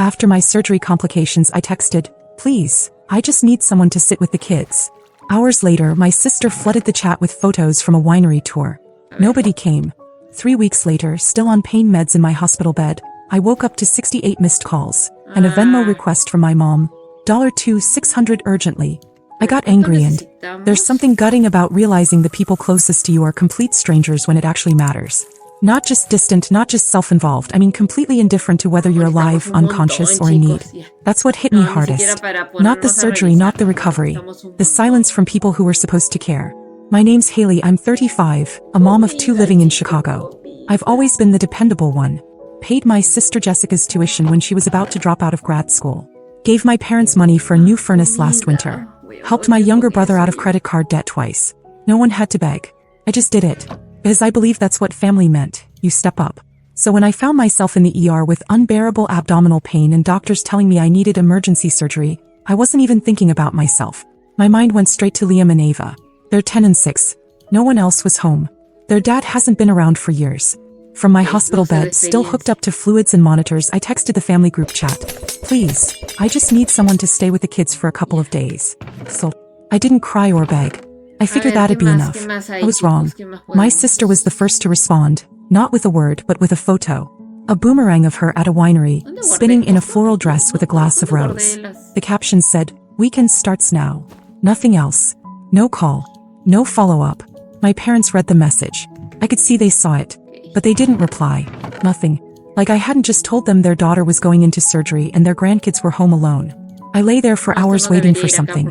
After my surgery complications, I texted, "Please, I just need someone to sit with the kids." Hours later, my sister flooded the chat with photos from a winery tour. Nobody came. 3 weeks later, still on pain meds in my hospital bed, I woke up to 68 missed calls and a Venmo request from my mom, $2,600 urgently. I got angry, and there's something gutting about realizing the people closest to you are complete strangers when it actually matters. Not just distant, not just self-involved, I mean completely indifferent to whether you're alive, unconscious, or in need. That's what hit me hardest. Not the surgery, not the recovery. The silence from people who were supposed to care. My name's Haley, I'm 35, a mom of 2 living in Chicago. I've always been the dependable one. Paid my sister Jessica's tuition when she was about to drop out of grad school. Gave my parents money for a new furnace last winter. Helped my younger brother out of credit card debt twice. No one had to beg. I just did it. Because I believe that's what family meant. You step up. So when I found myself in the ER with unbearable abdominal pain and doctors telling me I needed emergency surgery, I wasn't even thinking about myself. My mind went straight to Liam and Ava. They're 10 and 6. No one else was home. Their dad hasn't been around for years. From my hospital bed, still hooked up to fluids and monitors, I texted the family group chat. "Please, I just need someone to stay with the kids for a couple of days." So, I didn't cry or beg. I figured that'd be enough. I was wrong. My sister was the first to respond, not with a word but with a photo. A boomerang of her at a winery, spinning in a floral dress with a glass of rose. The caption said, "Weekend starts now." Nothing else. No call. No follow-up. My parents read the message. I could see they saw it. But they didn't reply. Nothing. Like I hadn't just told them their daughter was going into surgery and their grandkids were home alone. I lay there for hours waiting for something.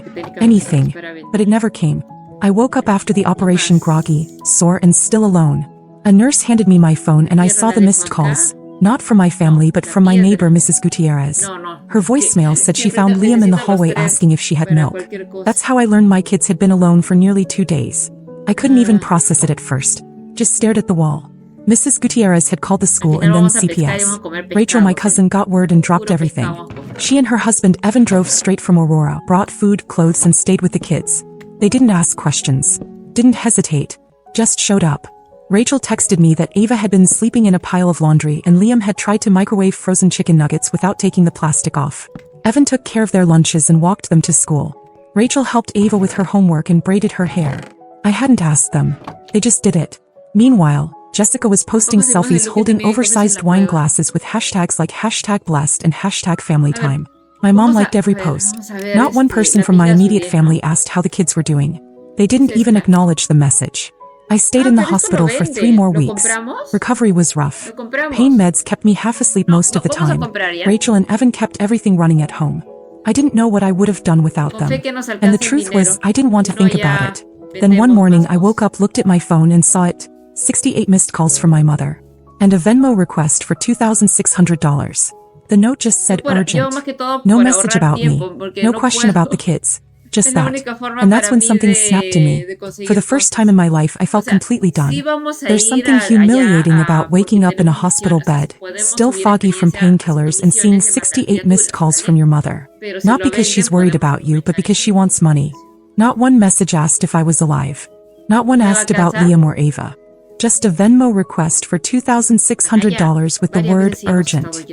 Anything. But it never came. I woke up after the operation groggy, sore and still alone. A nurse handed me my phone and I saw the missed calls. Not from my family but from my neighbor Mrs. Gutierrez. Her voicemail said she found Liam in the hallway asking if she had milk. That's how I learned my kids had been alone for nearly 2 days. I couldn't even process it at first. Just stared at the wall. Mrs. Gutierrez had called the school and then CPS. Rachel, my cousin, got word and dropped everything. She and her husband Evan drove straight from Aurora, brought food, clothes and stayed with the kids. They didn't ask questions. Didn't hesitate. Just showed up. Rachel texted me that Ava had been sleeping in a pile of laundry and Liam had tried to microwave frozen chicken nuggets without taking the plastic off. Evan took care of their lunches and walked them to school. Rachel helped Ava with her homework and braided her hair. I hadn't asked them. They just did it. Meanwhile, Jessica was posting selfies holding oversized wine glasses with hashtags like #blessed and #familytime. My mom liked every post. Not one person from my immediate family asked how the kids were doing. They didn't even acknowledge the message. I stayed in the hospital for 3 more weeks. Recovery was rough. Pain meds kept me half asleep most of the time. Rachel and Evan kept everything running at home. I didn't know what I would have done without them. And the truth was, I didn't want to think about it. Then one morning I woke up, looked at my phone and saw it. 68 missed calls from my mother. And a Venmo request for $2,600. The note just said urgent. No message about me. No question about the kids. Just that. And that's when something snapped in me. For the first time in my life, I felt completely done. There's something humiliating about waking up in a hospital bed, still foggy from painkillers, and seeing 68 missed calls from your mother. Not because she's worried about you, but because she wants money. Not one message asked if I was alive. Not one asked about Liam or Ava. Just a Venmo request for $2,600 with the word urgent.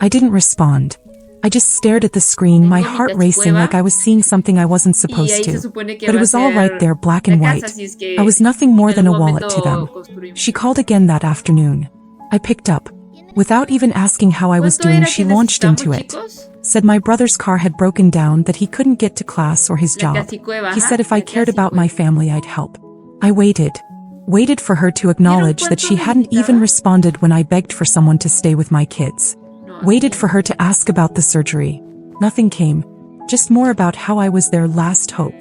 I didn't respond. I just stared at the screen, my heart racing like I was seeing something I wasn't supposed to. But it was all right there, black and white. I was nothing more than a wallet to them. She called again that afternoon. I picked up. Without even asking how I was doing, she launched into it. Said my brother's car had broken down, that he couldn't get to class or his job. He said if I cared about my family, I'd help. I waited. Waited for her to acknowledge that she hadn't even responded when I begged for someone to stay with my kids. Waited for her to ask about the surgery. Nothing came. Just more about how I was their last hope.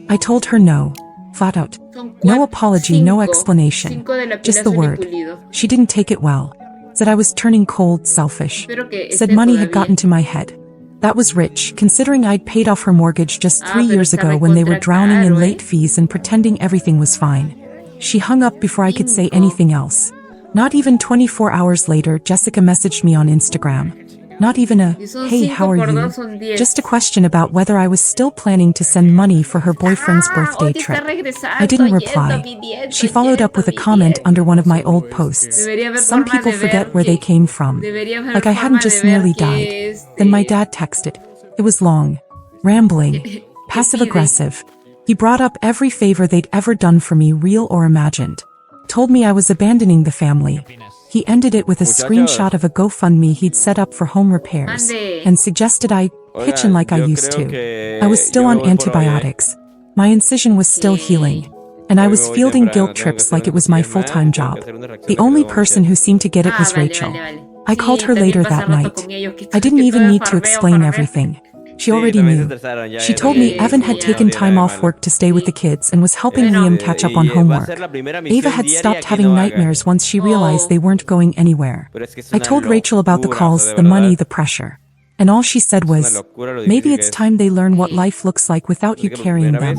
I told her no. Flat out. No apology, no explanation. Just the word. She didn't take it well. Said I was turning cold, selfish. Said money had gotten to my head. That was rich, considering I'd paid off her mortgage just 3 years ago when they were drowning in late fees and pretending everything was fine. She hung up before I could say anything else. Not even 24 hours later, Jessica messaged me on Instagram. Not even a, Y son hey, 5 how are por you? 2 son 10. Just a question about whether I was still planning to send money for her boyfriend's birthday Oye, está trip. regresando, I didn't yendo, reply. viniendo, She followed up with a yendo, comment viniendo. under one of my old posts. Debería haber Some forma people de forget ver where they que- came from. debería haber Like I forma hadn't de just ver nearly que, died. Then my dad texted. It was long, rambling, passive-aggressive. He brought up every favor they'd ever done for me, real or imagined. Told me I was abandoning the family. He ended it with a screenshot of a GoFundMe he'd set up for home repairs Ande. and suggested I pitch in like I used to. I was still on antibiotics. My incision was still healing. And I was fielding guilt trips like it was my full-time job. The only person who seemed to get it was vale, Rachel. vale, vale. I Sí, called her también later pasa that rato night. con ellos, que I didn't que even todo es need to farmeo, explain farmeo. everything. She already knew. She told me Evan had taken time off work to stay with the kids and was helping Liam catch up on homework. Ava had stopped having nightmares once she realized they weren't going anywhere. I told Rachel about the calls, the money, the pressure. And all she said was, maybe it's time they learn what life looks like without you carrying them.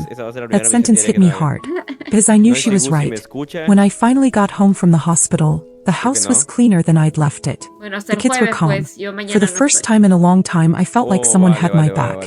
That sentence hit me hard, because I knew she was right. When I finally got home from the hospital, the house was cleaner than I'd left it. Bueno, hasta The el kids were jueves, calm. pues, yo mañana For the no first estoy. time in a long time, I felt like someone had my back.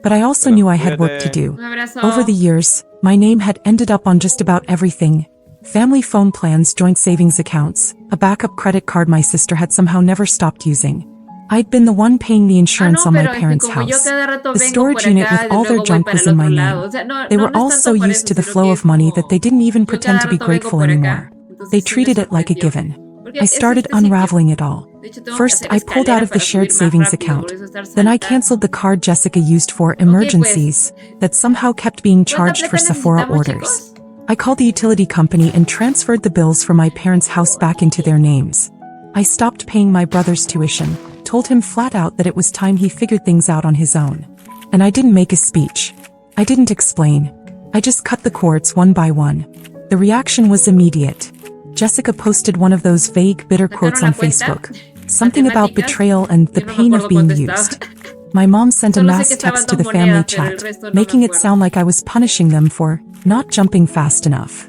But I also knew I had work to do. Un abrazo. Over the years, my name had ended up on just about everything. Family phone plans, joint savings accounts, a backup credit card my sister had somehow never stopped using. I'd been the one paying the insurance no, on my pero es que parents' como yo house. cada rato The vengo storage por unit acá, with all luego their voy junk para was el in my otro name. lado. O sea, no, They no, were no all es so tanto por used eso, to the sino flow que of es money como that they didn't even yo pretend to cada be rato grateful vengo por anymore. acá. Entonces They sí me treated it like a sorprendió. given. Porque I ese started sitio- unraveling it all. De hecho, tengo que First, hacer I pulled out escalera of the para shared subir más savings rápido, account. por eso estar Then I saltando. canceled the card Jessica used for emergencies that somehow kept being charged for ¿Cuánta plata Sephora necesitamos, orders. chicos? I called the utility company and transferred the bills for my parents' house back into their names. I stopped paying my brother's tuition, told him flat out that it was time he figured things out on his own. And I didn't make a speech. I didn't explain. I just cut the cords one by one. The reaction was immediate. Jessica posted one of those vague, bitter quotes on Facebook. Something about betrayal and the pain of being used. My mom sent a Solo sé mass que estaban text to dos the family monedas, pero el chat, resto no me making it acuerdo. sound like I was punishing them for not jumping fast enough.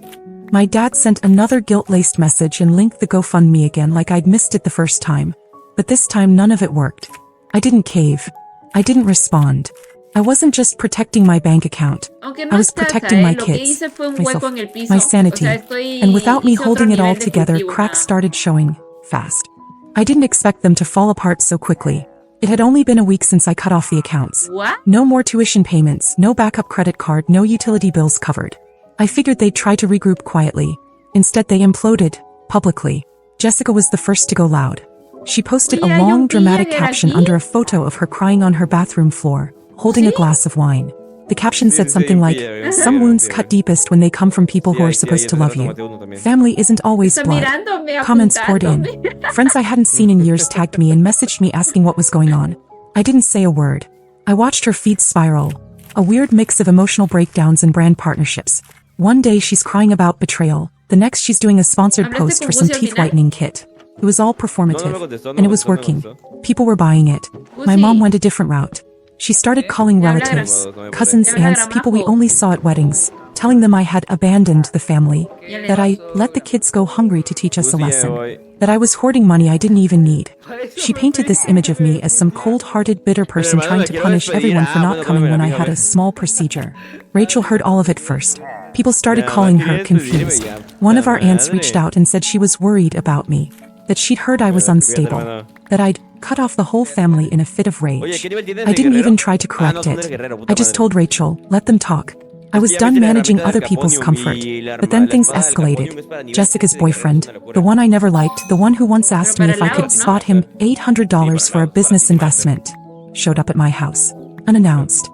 My dad sent another guilt-laced message and linked the GoFundMe again like I'd missed it the first time. But this time none of it worked. I didn't cave. I didn't respond. I wasn't just protecting my bank account. Aunque no I was es casa, protecting my lo que kids, hice fue un myself, hueco en el piso. my sanity. O sea, estoy- And without me hice otro holding it all nivel de together, cultivo, cracks nada. started showing fast. I didn't expect them to fall apart so quickly. It had only been a week since I cut off the accounts. What? No more tuition payments, no backup credit card, no utility bills covered. I figured they'd try to regroup quietly. Instead, they imploded, publicly. Jessica was the first to go loud. She posted Oye, a hay un long, día dramatic de caption aquí. under a photo of her crying on her bathroom floor, holding a ¿Sí? glass of wine. The caption said something like, "Some wounds cut deepest when they come from people who are supposed to love you. Family isn't always Está blood." mirándome, Comments poured in. apuntándome. Friends I hadn't seen in years tagged me and messaged me asking what was going on. I didn't say a word. I watched her feed spiral. A weird mix of emotional breakdowns and brand partnerships. One day she's crying about betrayal. The next she's doing a sponsored ¿Hablaste post con for some Gusi al teeth final? whitening kit. It was all performative. And it was working. People were buying it. Gusi. My mom went a different route. She started calling ¿Le habla relatives, gran- cousins, ¿Le habla aunts, gran people we majo? only saw at weddings, telling them I had abandoned the family, Ya le- that I let the kids go hungry to teach us a lesson, that I was hoarding money I didn't even need. She painted this image of me as some cold-hearted, bitter person trying to punish everyone for not coming when I had a small procedure. Rachel heard all of it first. People started calling her confused. One of our aunts reached out and said she was worried about me, that she'd heard I was unstable, that I'd cut off the whole family in a fit of rage. I didn't even try to correct it. I just told Rachel, let them talk. I was done managing other people's comfort, but then things escalated. Jessica's boyfriend, the one I never liked, the one who once asked me if I could spot him $800 for a business investment, showed up at my house, unannounced.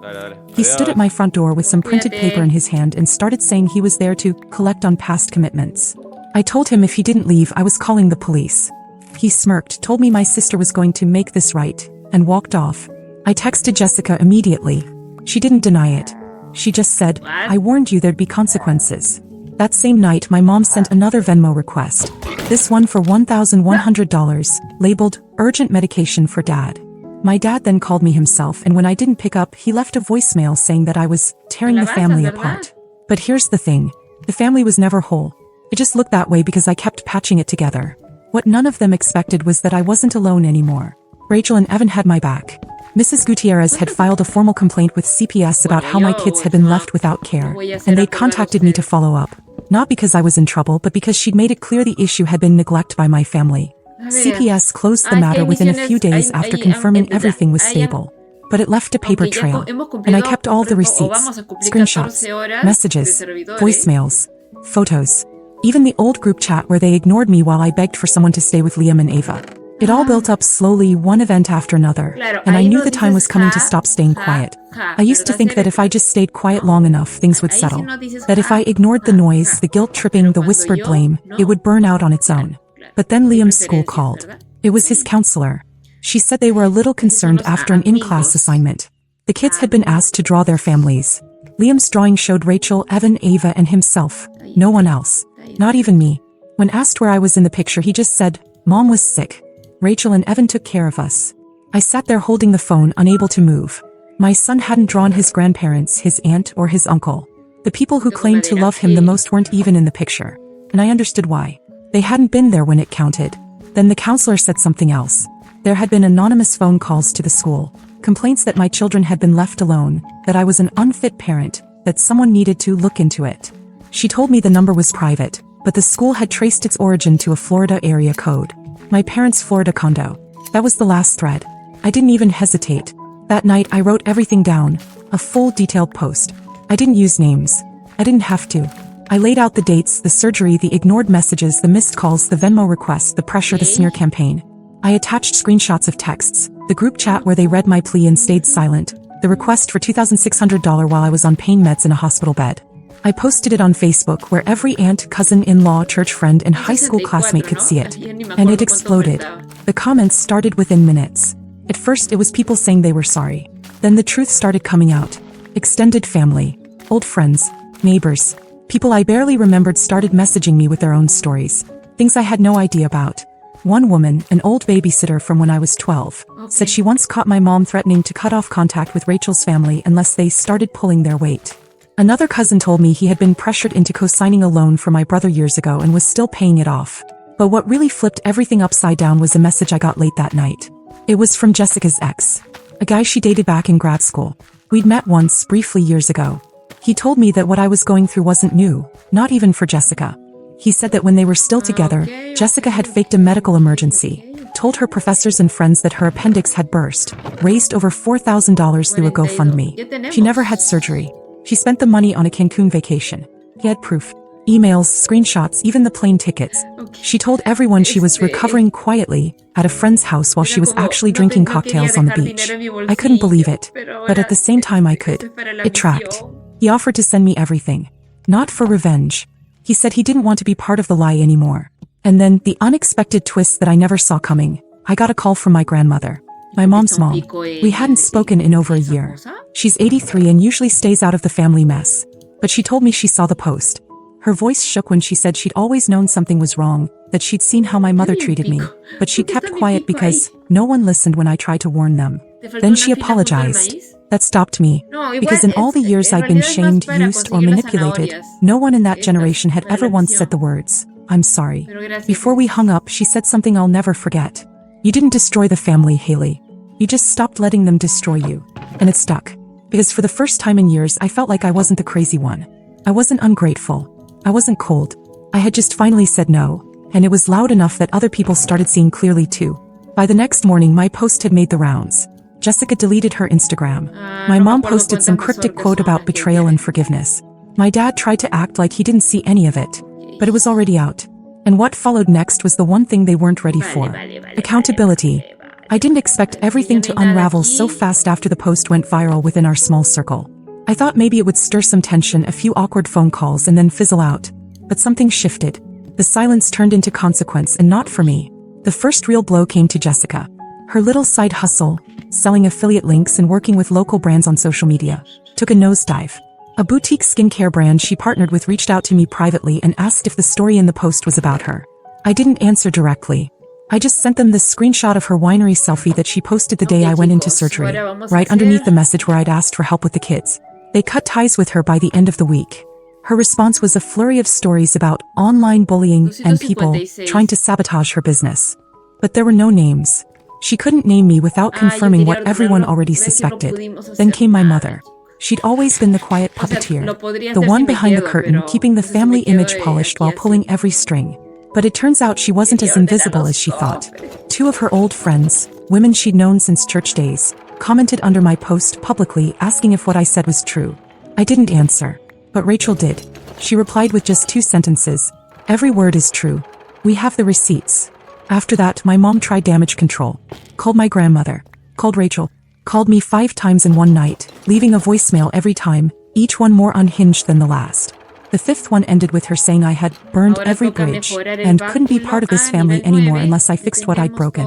He stood at my front door with some printed paper in his hand and started saying he was there to collect on past commitments. I told him if he didn't leave, I was calling the police. He smirked, told me my sister was going to make this right, and walked off. I texted Jessica immediately. She didn't deny it. She just said, "I warned you there'd be consequences." That same night, my mom sent another Venmo request. This one for $1,100, labeled urgent medication for dad. My dad then called me himself, and when I didn't pick up, he left a voicemail saying that I was tearing the family apart. But here's the thing. The family was never whole. It just looked that way because I kept patching it together. What none of them expected was that I wasn't alone anymore. Rachel and Evan had my back. Mrs. Gutierrez had filed a formal complaint with CPS about how my kids had been left without care, and they contacted me to follow up. Not because I was in trouble, but because she'd made it clear the issue had been neglect by my family. CPS closed the matter within a few days after confirming everything was stable. But it left a paper trail, and I kept all the receipts, screenshots, messages, voicemails, photos, even the old group chat where they ignored me while I begged for someone to stay with Liam and Ava. It all built up slowly, one event after another, and I knew the time was coming to stop staying quiet. I used to think that if I just stayed quiet long enough, things would settle. That if I ignored the noise, the guilt-tripping, the whispered blame, it would burn out on its own. But then Liam's school called. It was his counselor. She said they were a little concerned after an in-class assignment. The kids had been asked to draw their families. Liam's drawing showed Rachel, Evan, Ava, and himself. No one else. Not even me. When asked where I was in the picture, he just said, "Mom was sick. Rachel and Evan took care of us." I sat there holding the phone, unable to move. My son hadn't drawn his grandparents, his aunt, or his uncle. The people who claimed to love him the most weren't even in the picture. And I understood why. They hadn't been there when it counted. Then the counselor said something else. There had been anonymous phone calls to the school, complaints that my children had been left alone, that I was an unfit parent, that someone needed to look into it. She told me the number was private, but the school had traced its origin to a Florida area code. My parents' Florida condo. That was the last thread. I didn't even hesitate. That night I wrote everything down, a full detailed post. I didn't use names. I didn't have to. I laid out the dates, the surgery, the ignored messages, the missed calls, the Venmo requests, the pressure, the smear campaign. I attached screenshots of texts, the group chat where they read my plea and stayed silent, the request for $2,600 while I was on pain meds in a hospital bed. I posted it on Facebook where every aunt, cousin-in-law, church friend, and high school classmate could see it. And it exploded. The comments started within minutes. At first it was people saying they were sorry. Then the truth started coming out. Extended family, old friends, neighbors, people I barely remembered started messaging me with their own stories. Things I had no idea about. One woman, an old babysitter from when I was 12, said she once caught my mom threatening to cut off contact with Rachel's family unless they started pulling their weight. Another cousin told me he had been pressured into co-signing a loan for my brother years ago and was still paying it off. But what really flipped everything upside down was a message I got late that night. It was from Jessica's ex, a guy she dated back in grad school. We'd met once, briefly years ago. He told me that what I was going through wasn't new, not even for Jessica. He said that when they were still together, Jessica had faked a medical emergency, told her professors and friends that her appendix had burst, raised over $4,000 through a GoFundMe. She never had surgery. She spent the money on a Cancun vacation. He had proof. Emails, screenshots, even the plane tickets. She told everyone she was recovering quietly at a friend's house while she was actually drinking cocktails on the beach. I couldn't believe it, but at the same time I could. It tracked. He offered to send me everything. Not for revenge. He said he didn't want to be part of the lie anymore. And then, the unexpected twist that I never saw coming. I got a call from my grandmother. My mom's mom. We hadn't spoken in over a year. She's 83 and usually stays out of the family mess. But she told me she saw the post. Her voice shook when she said she'd always known something was wrong, that she'd seen how my mother treated me, but she kept quiet because no one listened when I tried to warn them. Then she apologized. That stopped me, because in all the years I'd been shamed, used, or manipulated, no one in that generation had ever once said the words, "I'm sorry." Before we hung up, she said something I'll never forget. "You didn't destroy the family, Haley. You just stopped letting them destroy you." And it stuck. Because for the first time in years I felt like I wasn't the crazy one. I wasn't ungrateful. I wasn't cold. I had just finally said no, and it was loud enough that other people started seeing clearly too. By the next morning my post had made the rounds. Jessica deleted her Instagram. My mom posted some cryptic quote about betrayal and forgiveness. My dad tried to act like he didn't see any of it, but it was already out. And what followed next was the one thing they weren't ready for. Accountability. I didn't expect everything to unravel so fast after the post went viral within our small circle. I thought maybe it would stir some tension, a few awkward phone calls, and then fizzle out. But something shifted. The silence turned into consequence, and not for me. The first real blow came to Jessica. Her little side hustle, selling affiliate links and working with local brands on social media, took a nosedive. A boutique skincare brand she partnered with reached out to me privately and asked if the story in the post was about her. I didn't answer directly. I just sent them this screenshot of her winery selfie that she posted the day I went into surgery, right underneath the message where I'd asked for help with the kids. They cut ties with her by the end of the week. Her response was a flurry of stories about online bullying and people trying to sabotage her business. But there were no names. She couldn't name me without confirming what everyone already suspected. Then came my mother. She'd always been the quiet puppeteer, the one behind the curtain keeping the family image polished while pulling every string. But it turns out she wasn't as invisible as she thought. Two of her old friends, women she'd known since church days, commented under my post publicly asking if what I said was true. I didn't answer, but Rachel did. She replied with just 2 sentences. Every word is true. We have the receipts. After that, my mom tried damage control, called my grandmother, called Rachel, called me 5 times in one night, leaving a voicemail every time, each one more unhinged than the last. The 5th one ended with her saying I had burned every bridge and couldn't be part of this family anymore unless I fixed what I'd broken.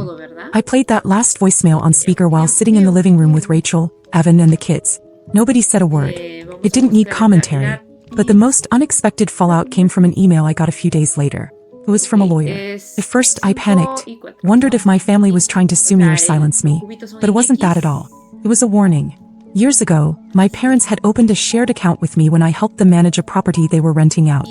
I played that last voicemail on speaker while sitting in the living room with Rachel, Evan, and the kids. Nobody said a word. It didn't need commentary. But the most unexpected fallout came from an email I got a few days later. It was from a lawyer. At first, I panicked, wondered if my family was trying to sue me or silence me. But it wasn't that at all. It was a warning. Years ago, my parents had opened a shared account with me when I helped them manage a property they were renting out.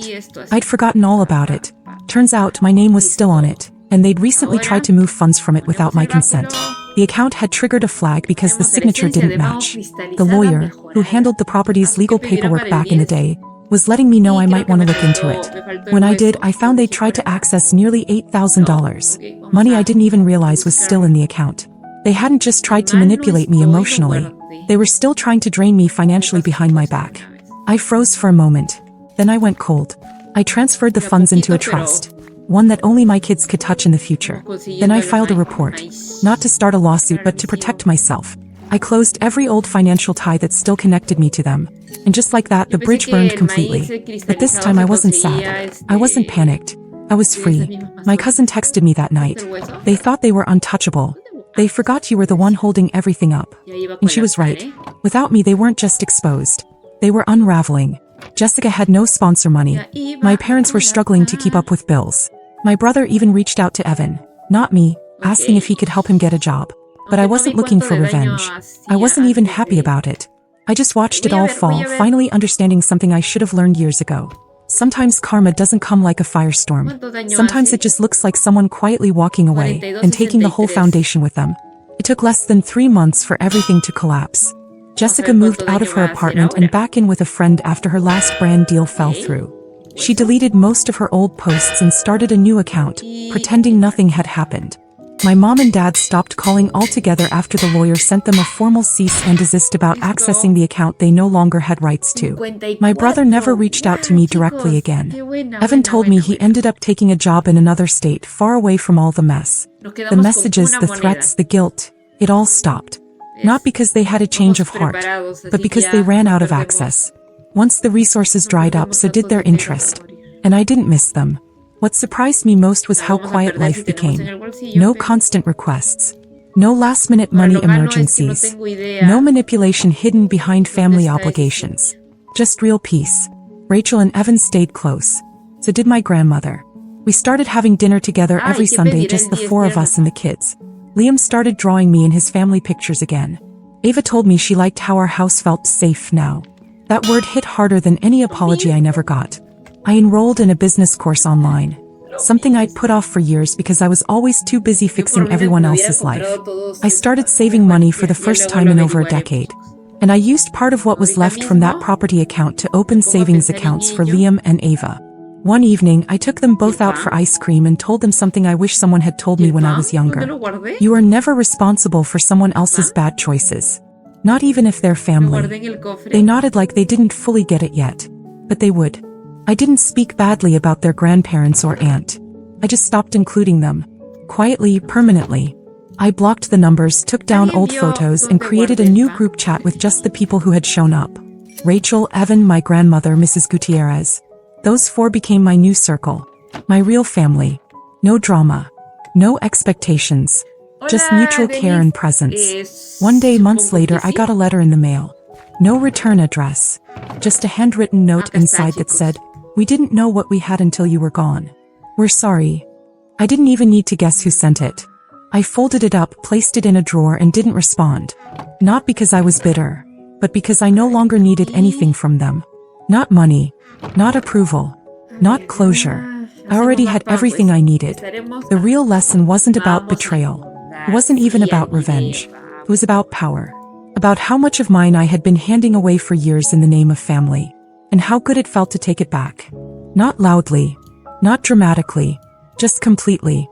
I'd forgotten all about it. Turns out my name was still on it, and they'd recently tried to move funds from it without my consent. The account had triggered a flag because the signature didn't match. The lawyer, who handled the property's legal paperwork back in the day, was letting me know I might want to look into it. When I did, I found they tried to access nearly $8,000. Money I didn't even realize was still in the account. They hadn't just tried to manipulate me emotionally. They were still trying to drain me financially behind my back. I froze for a moment. Then I went cold. I transferred the funds into a trust, one that only my kids could touch in the future. Then I filed a report, not to start a lawsuit but to protect myself. I closed every old financial tie that still connected me to them. And just like that, the bridge burned completely. But this time I wasn't sad. I wasn't panicked. I was free. My cousin texted me that night. They thought they were untouchable. They forgot you were the one holding everything up. And she was right. Without me, they weren't just exposed. They were unraveling. Jessica had no sponsor money. My parents were struggling to keep up with bills. My brother even reached out to Evan, not me, asking if he could help him get a job. But I wasn't looking for revenge. I wasn't even happy about it. I just watched it all fall, finally understanding something I should have learned years ago. Sometimes karma doesn't come like a firestorm. Sometimes it just looks like someone quietly walking away and taking the whole foundation with them. It took less than 3 months for everything to collapse. Jessica moved out of her apartment and back in with a friend after her last brand deal fell through. She deleted most of her old posts and started a new account, pretending nothing had happened. My mom and dad stopped calling altogether after the lawyer sent them a formal cease and desist about accessing the account they no longer had rights to. My brother never reached out to me directly again. Evan told me he ended up taking a job in another state far away from all the mess. The messages, the threats, the guilt, it all stopped. Not because they had a change of heart, but because they ran out of access. Once the resources dried up, so did their interest. And I didn't miss them. What surprised me most was how quiet life became. No constant requests. No last-minute money emergencies. No manipulation hidden behind family obligations. Just real peace. Rachel and Evan stayed close. So did my grandmother. We started having dinner together every Sunday, just the 4 of us and the kids. Liam started drawing me in his family pictures again. Ava told me she liked how our house felt safe now. That word hit harder than any apology I never got. I enrolled in a business course online, something I'd put off for years because I was always too busy fixing everyone else's life. I started saving money for the first time in over a decade, and I used part of what was left from that property account to open savings accounts for Liam and Ava. One evening, I took them both out for ice cream and told them something I wish someone had told me when I was younger. You are never responsible for someone else's bad choices, not even if they're family. They nodded like they didn't fully get it yet, but they would. I didn't speak badly about their grandparents or aunt. I just stopped including them. Quietly, permanently. I blocked the numbers, took down old photos, and created a new group chat with just the people who had shown up. Rachel, Evan, my grandmother, Mrs. Gutierrez. Those 4 became my new circle. My real family. No drama. No expectations. Just mutual care and presence. One day, months later, I got a letter in the mail. No return address. Just a handwritten note inside that said, "We didn't know what we had until you were gone. We're sorry." I didn't even need to guess who sent it. I folded it up, placed it in a drawer, and didn't respond. Not because I was bitter, but because I no longer needed anything from them. Not money, not approval, not closure. I already had everything I needed. The real lesson wasn't about betrayal. It wasn't even about revenge. It was about power. About how much of mine I had been handing away for years in the name of family. And how good it felt to take it back. Not loudly. Not dramatically. Just completely.